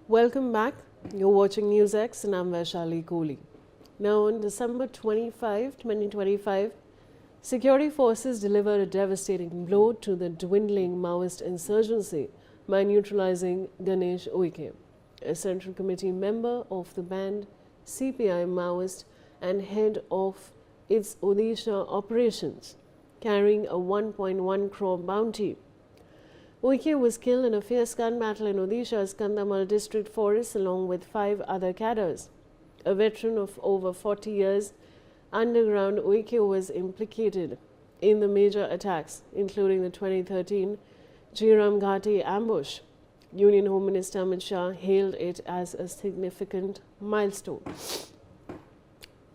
Welcome back. You're watching Newsx and I'm Vaishali Kohli. Now, on December 25, 2025, security forces delivered a devastating blow to the dwindling Maoist insurgency by neutralizing Ganesh Uike, a Central Committee member of the banned CPI Maoist and head of its Odisha operations, carrying a 1.1 crore bounty. Uike was killed in a fierce gun battle in Odisha's Kandhamal district forest along with 5 other cadres. A veteran of over 40 years, underground Uike was implicated in the major attacks, including the 2013 Jiram Ghati ambush. Union Home Minister Amit Shah hailed it as a significant milestone,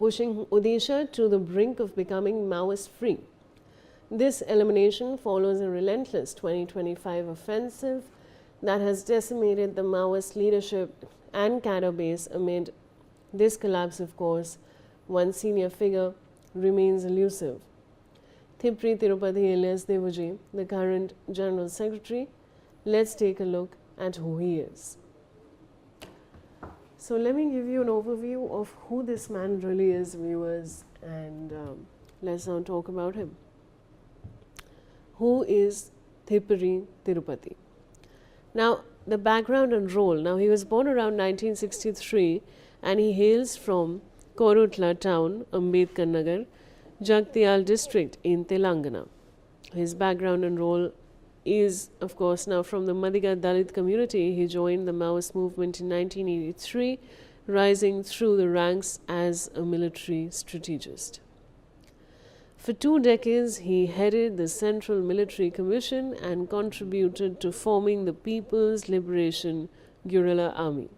pushing Odisha to the brink of becoming Maoist-free. This elimination follows a relentless 2025 offensive that has decimated the Maoist leadership and cadre base. Amid this collapse, of course, one senior figure remains elusive. Thippiri Tirupathi alias Devaji, the current General Secretary. Let's take a look at who he is. So let me give you an overview of who this man really is, viewers, and let's now talk about him. Who is Thippiri Tirupathi? Now, the background and role. Now, he was born around 1963 and he hails from Korutla town, Ambedkar Nagar, Jagtial district in Telangana. His background and role is, of course, now from the Madiga Dalit community. He joined the Maoist movement in 1983, rising through the ranks as a military strategist. For 2 decades, he headed the Central Military Commission and contributed to forming the People's Liberation Guerrilla Army.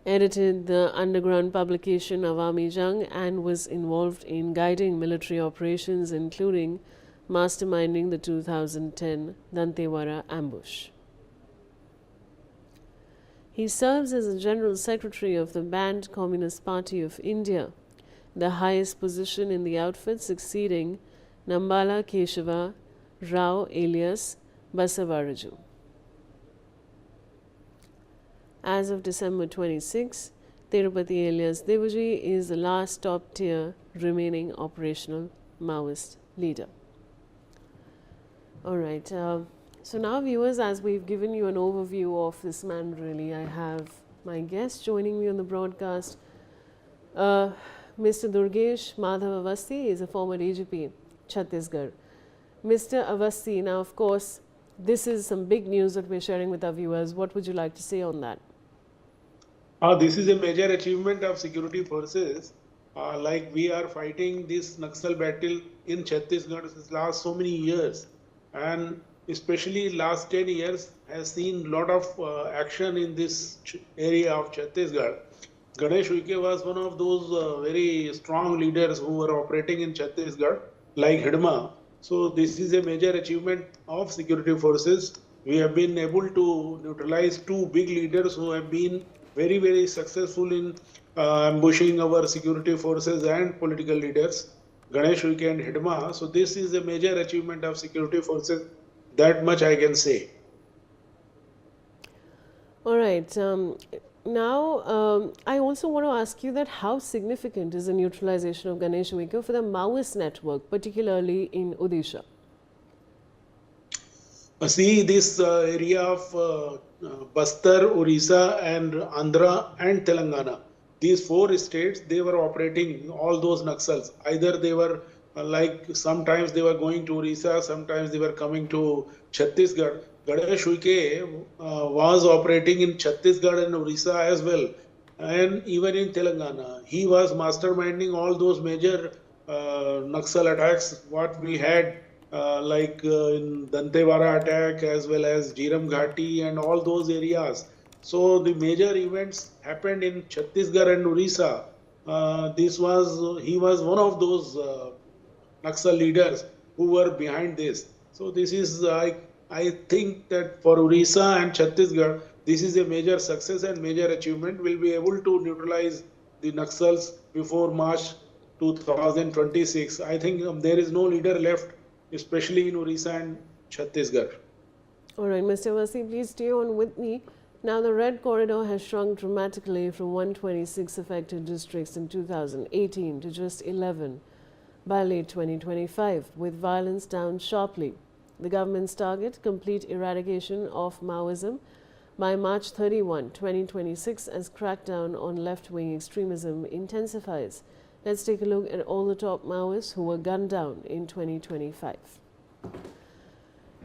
Edited the underground publication Awami Jang and was involved in guiding military operations, including masterminding the 2010 Dantewara ambush. He serves as the General Secretary of the banned Communist Party of India, the highest position in the outfit, succeeding Nambala Keshava Rao alias Basavaraju. As of December 26, Tirupati alias Devaji is the last top-tier remaining operational Maoist leader. Alright, so now viewers, as we've given you an overview of this man really, I have my guest joining me on the broadcast. Mr. Durgesh Madhav Avasthi is a former DGP, Chhattisgarh. Mr. Avasthi, now of course, this is some big news that we're sharing with our viewers. What would you like to say on that? This is a major achievement of security forces. Like we are fighting this Naxal battle in Chhattisgarh since last so many years, and especially last 10 years has seen lot of action in this area of Chhattisgarh. Ganesh Uike was one of those very strong leaders who were operating in Chhattisgarh, like Hidma. So this is a major achievement of security forces. We have been able to neutralize 2 big leaders who have been very, very successful in ambushing our security forces and political leaders, Ganesh Uike and Hidma. So this is a major achievement of security forces. That much I can say. All right. Now, I also want to ask you that how significant is the neutralization of Ganesh Uike for the Maoist network, particularly in Odisha? See, this area of Bastar, Odisha and Andhra and Telangana, these 4 states, they were operating all those Naxals. Either they were like sometimes they were going to Odisha, sometimes they were coming to Chhattisgarh. Ganesh Uike was operating in Chhattisgarh and Odisha as well, and even in Telangana. He was masterminding all those major Naxal attacks what we had, in Dantewara attack as well as Jiram Ghati and all those areas. So the major events happened in Chhattisgarh and Odisha. He was one of those Naxal leaders who were behind this. So this is, I think that for Odisha and Chhattisgarh, this is a major success and major achievement. We'll be able to neutralize the Naxals before March 2026. I think there is no leader left, especially in Odisha and Chhattisgarh. All right, Mr. Wasi, please stay on with me. Now, the red corridor has shrunk dramatically from 126 affected districts in 2018 to just 11 by late 2025, with violence down sharply. The government's target, complete eradication of Maoism by March 31, 2026, as crackdown on left-wing extremism intensifies. Let's take a look at all the top Maoists who were gunned down in 2025.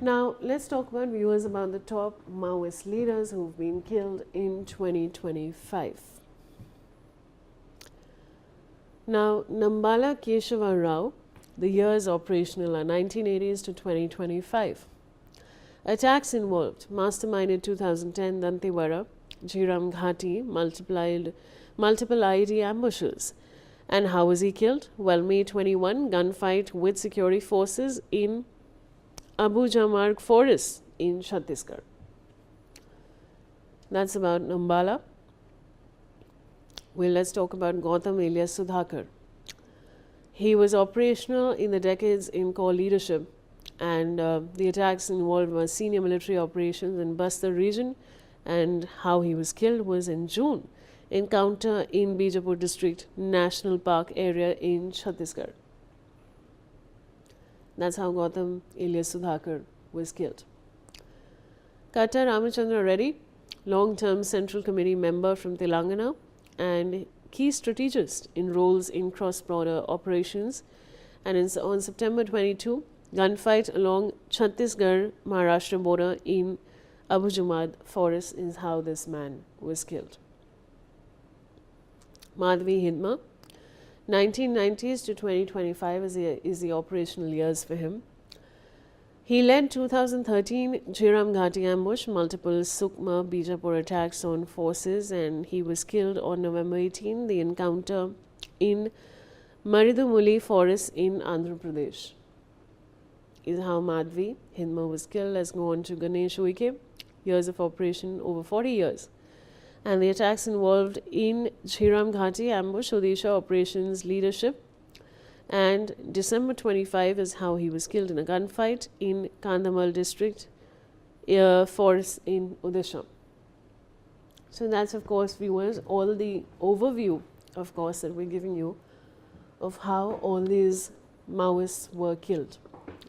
Now, let's talk about viewers about the top Maoist leaders who've been killed in 2025. Now, Nambala Keshava Rao, the years operational are 1980s to 2025. Attacks involved masterminded 2010 Dantewara, Jiram Ghati, multiple ID ambushes. And how was he killed? Well, May 21, gunfight with security forces in Abu Jamarg Forest in Chhattisgarh. That's about Nambala. Well, let's talk about Gautam alias Sudhakar. He was operational in the decades in core leadership, and the attacks involved were senior military operations in Bastar region, and how he was killed was in June. Encounter in Bijapur district national park area in Chhattisgarh. That's how Gautam alias Sudhakar was killed. Katta Ramachandra Reddy, long-term Central Committee member from Telangana and key strategist in roles in cross-border operations. And on September 22, gunfight along Chhattisgarh-Maharashtra border in Abu Jamad Forest is how this man was killed. Madhvi Hidma, 1990s to 2025 is the operational years for him. He led 2013 Jiram Ghati ambush, multiple Sukma Bijapur attacks on forces, and he was killed on November 18, the encounter in Maridumuli forest in Andhra Pradesh. Is how Madhvi Hidma was killed. Let's go on to Ganesh Uike, years of operation over 40 years. And the attacks involved in Jiram Ghati ambush, Odisha operations leadership. And December 25 is how he was killed in a gunfight in Kandhamal district forest in Odisha. So that's, of course, viewers, all the overview, of course, that we're giving you of how all these Maoists were killed.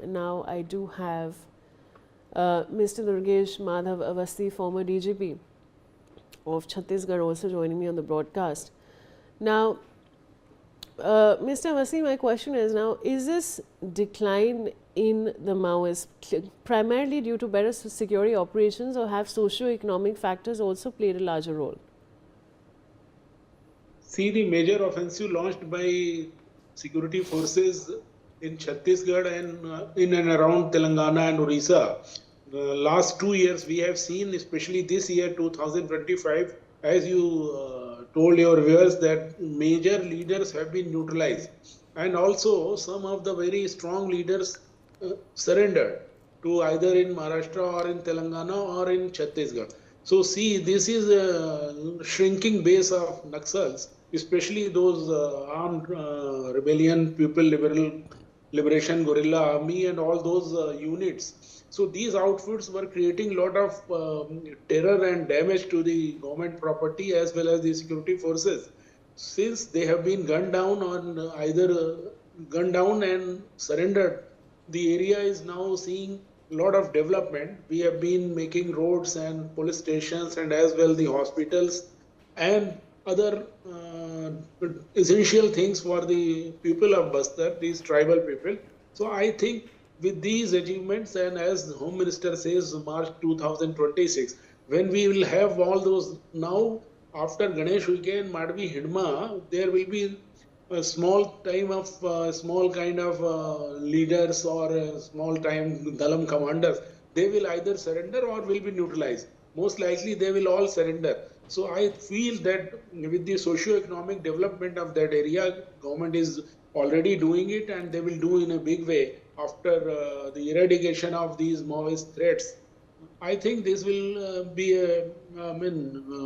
And now I do have Mr. Durgesh Madhav Avasthi, former DGP of Chhattisgarh, also joining me on the broadcast. Now, Mr. Avasthi, my question is now, is this decline in the Maoists primarily due to better security operations, or have socio-economic factors also played a larger role? See, the major offensive launched by security forces in Chhattisgarh and in and around Telangana and Odisha. Last 2 years we have seen, especially this year 2025, as you told your viewers, that major leaders have been neutralized, and also some of the very strong leaders surrendered to either in Maharashtra or in Telangana or in Chhattisgarh. So see, this is a shrinking base of Naxals, especially those armed rebellion, People Liberation Guerrilla Army and all those units. So these outfits were creating a lot of terror and damage to the government property as well as the security forces. Since they have been gunned down on either gunned down and surrendered, the area is now seeing a lot of development. We have been making roads and police stations and as well the hospitals and other essential things for the people of Bastar, these tribal people. So I think with these achievements, and as the Home Minister says, March 2026, when we will have all those, now after Ganesh Uike and Madhvi Hidma, there will be a small time of small kind of leaders or small time Dalam commanders. They will either surrender or will be neutralized. Most likely they will all surrender. So I feel that with the socio-economic development of that area, government is already doing it, and they will do in a big way after the eradication of these Maoist threats. I think this will be a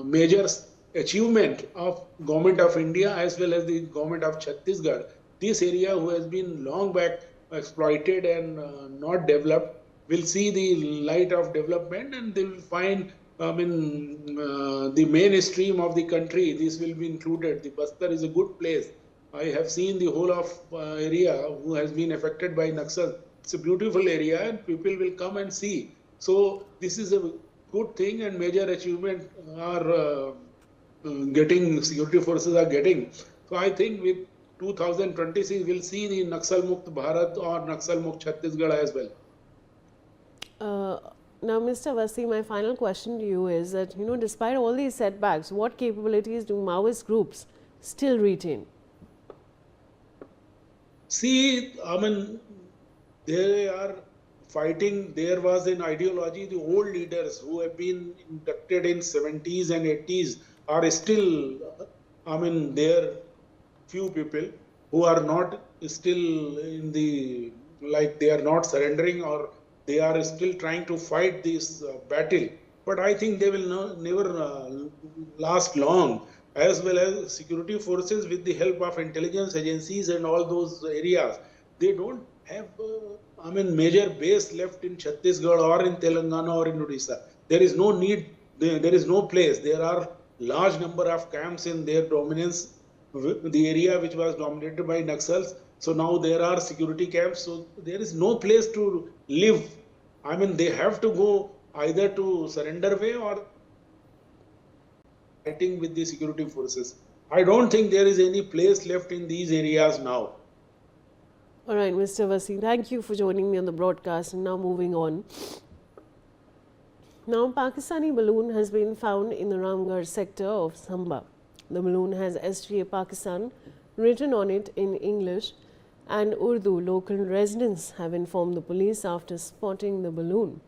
major achievement of government of India as well as the government of Chhattisgarh. This area who has been long back exploited and not developed, will see the light of development, and they will find, the mainstream of the country. This will be included. The Bastar is a good place. I have seen the whole of area who has been affected by Naxal. It's a beautiful area, and people will come and see. So this is a good thing and major achievement are getting, security forces are getting. So I think with 2026 we'll see the Naxal Mukt Bharat or Naxal Mukt Chhattisgarh as well. Now, Mr. Vasi, my final question to you is that, despite all these setbacks, what capabilities do Maoist groups still retain? See, they are fighting. There was an ideology. The old leaders who have been inducted in 70s and 80s are still, there few people who are not still in the, like they are not surrendering, or they are still trying to fight this battle. But I think they will never last long. As well as security forces, with the help of intelligence agencies and all those areas, they don't have, major base left in Chhattisgarh or in Telangana or in Odisha. There is no need, there is no place. There are large number of camps in their dominance, the area which was dominated by Naxals. So now there are security camps. So there is no place to live. They have to go either to surrender way or fighting with the security forces. I don't think there is any place left in these areas now. All right, Mr. Vasi, thank you for joining me on the broadcast. And now moving on. Now, Pakistani balloon has been found in the Ramgarh sector of Samba. The balloon has SGA Pakistan written on it in English and Urdu. Local residents have informed the police after spotting the balloon.